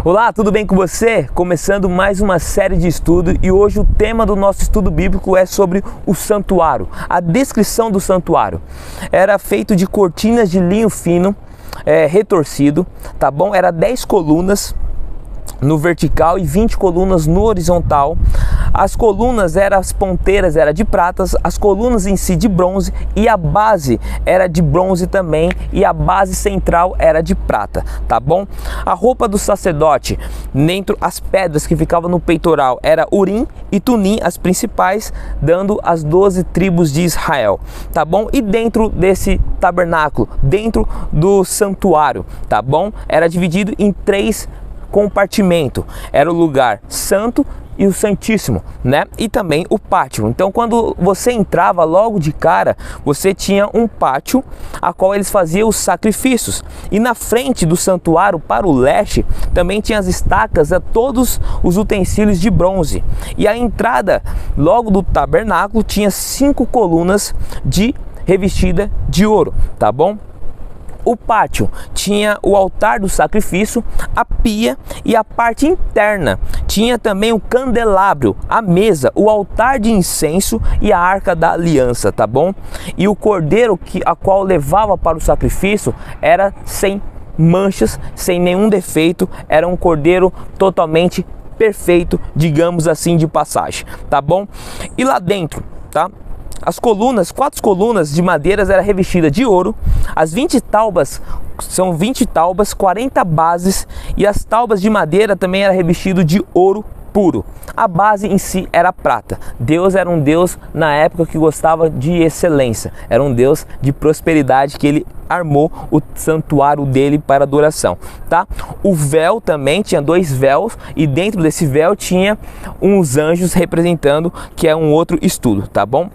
Olá, tudo bem com você? Começando mais uma série de estudo e hoje o tema do nosso estudo bíblico é sobre o santuário. A descrição do santuário era feito de cortinas de linho fino, retorcido, tá bom? Era 10 colunas no vertical e 20 colunas no horizontal. As colunas as ponteiras eram de prata, as colunas em si de bronze e a base era de bronze também e a base central era de prata, tá bom? A roupa do sacerdote, dentro as pedras que ficavam no peitoral, era Urim e Tumim, as principais, dando as 12 tribos de Israel, tá bom? E dentro desse tabernáculo, dentro do santuário, tá bom? Era dividido em 3 compartimento, era o lugar santo e o santíssimo, né? E também o pátio. Então, quando você entrava logo de cara, você tinha um pátio a qual eles faziam os sacrifícios. E na frente do santuário, para o leste, também tinha as estacas a todos os utensílios de bronze. E a entrada logo do tabernáculo tinha 5 colunas revestida de ouro, tá bom? O pátio tinha o altar do sacrifício, a pia e a parte interna. Tinha também o candelabro, a mesa, o altar de incenso e a arca da aliança, tá bom? E o cordeiro a qual levava para o sacrifício era sem manchas, sem nenhum defeito, era um cordeiro totalmente perfeito, digamos assim, de passagem, tá bom? E lá dentro, tá? As colunas, 4 colunas de madeiras era revestida de ouro, as 20 taubas, são 20 taubas, 40 bases e as taubas de madeira também era revestido de ouro puro. A base em si era prata. Deus era um Deus na época que gostava de excelência, era um Deus de prosperidade que ele armou o santuário dele para adoração, tá? O véu também tinha 2 véus e dentro desse véu tinha uns anjos representando, que é um outro estudo, tá bom?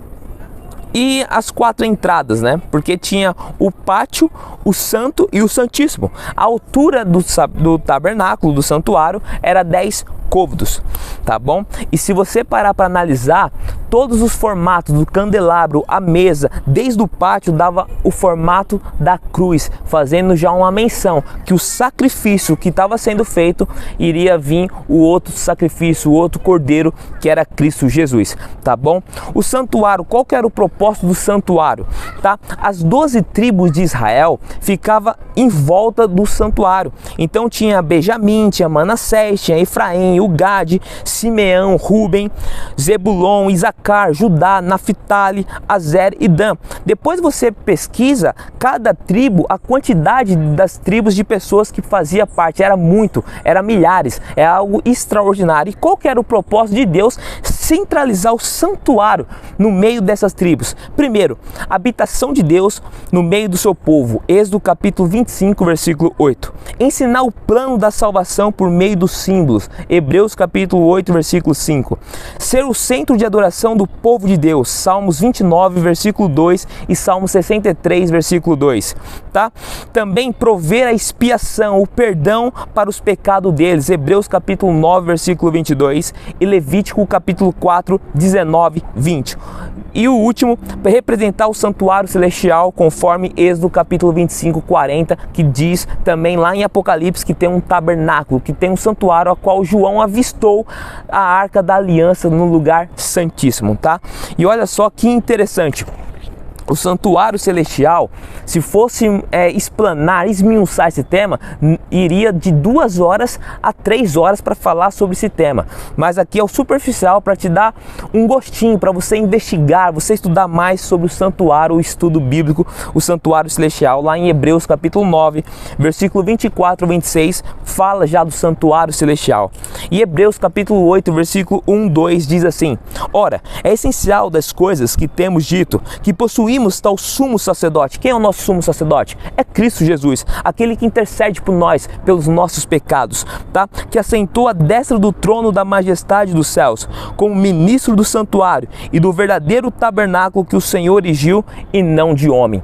E as 4 entradas, né? Porque tinha o pátio, o santo e o santíssimo. A altura do tabernáculo, do santuário, era 10 côvados, tá bom? E se você parar para analisar, todos os formatos do candelabro, a mesa, desde o pátio dava o formato da cruz, fazendo já uma menção que o sacrifício que estava sendo feito iria vir o outro sacrifício, o outro cordeiro, que era Cristo Jesus, tá bom? O santuário, qual que era o propósito do santuário, tá? As 12 tribos de Israel ficavam em volta do santuário. Então tinha Benjamim, tinha Manassés, tinha Efraim, o Gade, Simeão, Ruben, Zebulon, Isacar, Judá, Naphtali, Azer e Dan. Depois você pesquisa cada tribo, a quantidade das tribos de pessoas que fazia parte, era milhares, é algo extraordinário. E qual que era o propósito de Deus? Centralizar o santuário no meio dessas tribos. Primeiro, habitação de Deus no meio do seu povo, Êxodo capítulo 25, versículo 8. Ensinar o plano da salvação por meio dos símbolos, Hebreus capítulo 8, versículo 5. Ser o centro de adoração do povo de Deus, Salmos 29, versículo 2 e Salmos 63, versículo 2, tá? Também prover a expiação, o perdão para os pecados deles, Hebreus capítulo 9, versículo 22 e Levítico capítulo 4, 19, 20. E o último, representar o santuário celestial, conforme Êxodo capítulo 25, 40, que diz também lá em Apocalipse que tem um tabernáculo, que tem um santuário a qual João avistou a arca da aliança no lugar santíssimo, tá? E olha só que interessante. O santuário celestial, se fosse explanar, esmiuçar esse tema, iria de 2 horas a 3 horas para falar sobre esse tema. Mas aqui é o superficial para te dar um gostinho, para você investigar, você estudar mais sobre o santuário, o estudo bíblico, o santuário celestial. Lá em Hebreus capítulo 9, versículo 24 a 26, fala já do santuário celestial. E Hebreus capítulo 8, versículo 1, 2 diz assim: Ora, é essencial das coisas que temos dito, que possuímos tal sumo sacerdote. Quem é o nosso sumo sacerdote? É Cristo Jesus, aquele que intercede por nós, pelos nossos pecados, tá? Que assentou à destra do trono da majestade dos céus, como ministro do santuário e do verdadeiro tabernáculo que o Senhor erigiu e não de homem.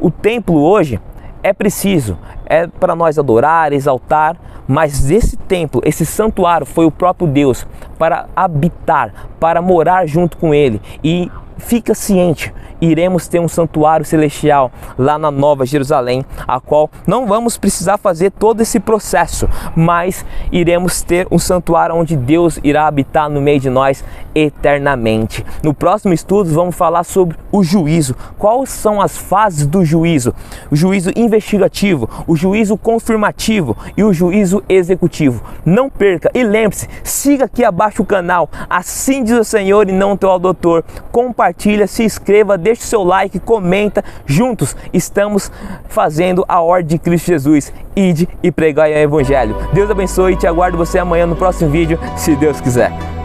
O templo hoje é preciso, é para nós adorar, exaltar, mas esse templo, esse santuário foi o próprio Deus para habitar, para morar junto com Ele e fica ciente, iremos ter um santuário celestial lá na Nova Jerusalém, a qual não vamos precisar fazer todo esse processo, mas iremos ter um santuário onde Deus irá habitar no meio de nós eternamente. No próximo estudo vamos falar sobre o juízo. Quais são as fases do juízo? O juízo investigativo, o juízo confirmativo e o juízo executivo. Não perca e lembre-se, siga aqui abaixo o canal, assim diz o Senhor e não teu doutor. Compartilha, se inscreva, deixe seu like, comenta. Juntos estamos fazendo a ordem de Cristo Jesus. Ide e pregai o Evangelho. Deus abençoe e te aguardo você amanhã no próximo vídeo, se Deus quiser.